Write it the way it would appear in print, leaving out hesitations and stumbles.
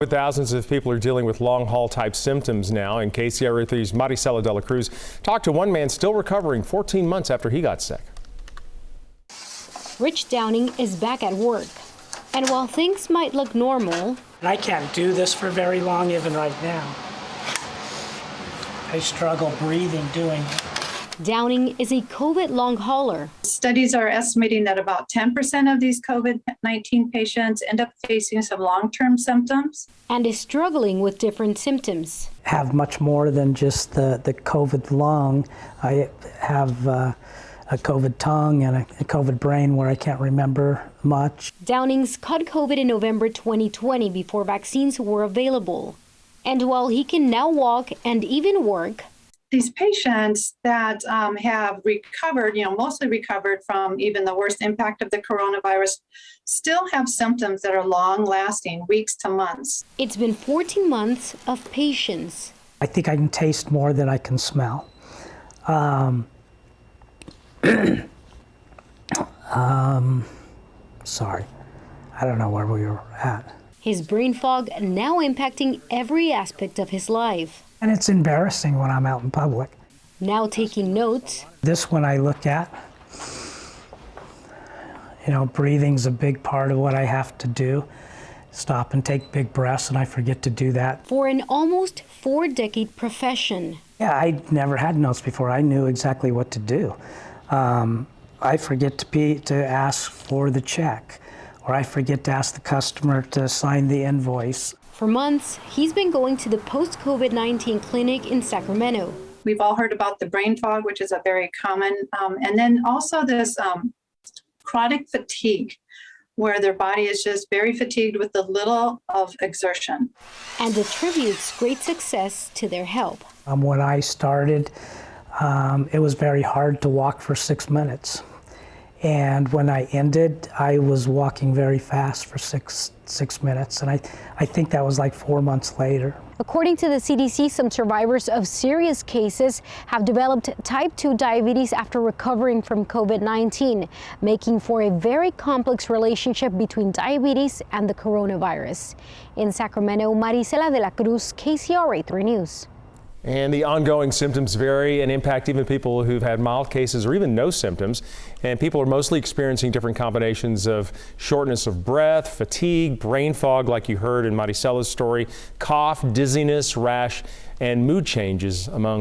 With thousands of people are dealing with long-haul type symptoms now, and KCRA 3's Maricela de la Cruz talked to one man still recovering 14 months after he got sick. Rich Downing is back at work, and while things might look normal, I can't do this for very long even right now. I struggle breathing doing it. Downing is a COVID long hauler. Studies are estimating that about 10% of these COVID-19 patients end up facing some long-term symptoms. And is struggling with different symptoms. Have much more than just the COVID lung. I have a COVID tongue and a COVID brain where I can't remember much. Downing's caught COVID in November 2020 before vaccines were available. And while he can now walk and even work, these patients that have recovered, mostly recovered from even the worst impact of the coronavirus, still have symptoms that are long-lasting, weeks to months. It's been 14 months of patience. I think I can taste more than I can smell. Sorry, I don't know where we were at. His brain fog now impacting every aspect of his life. And it's embarrassing when I'm out in public. Now taking notes. This one I look at. Breathing's a big part of what I have to do. Stop and take big breaths, and I forget to do that. For an almost 4-decade profession. Yeah, I never had notes before. I knew exactly what to do. I forget to ask for the check, or I forget to ask the customer to sign the invoice. For months, he's been going to the post-COVID-19 clinic in Sacramento. We've all heard about the brain fog, which is a very common, and then also this chronic fatigue, where their body is just very fatigued with the little of exertion. And attributes great success to their help. When I started, it was very hard to walk for 6 minutes. And when I ended, I was walking very fast for six minutes. And I think that was like 4 months later. According to the CDC, some survivors of serious cases have developed type 2 diabetes after recovering from COVID-19, making for a very complex relationship between diabetes and the coronavirus. In Sacramento, Maricela de la Cruz, KCRA 3 News. And the ongoing symptoms vary and impact even people who've had mild cases or even no symptoms. And people are mostly experiencing different combinations of shortness of breath, fatigue, brain fog, like you heard in Maricela's story, cough, dizziness, rash, and mood changes among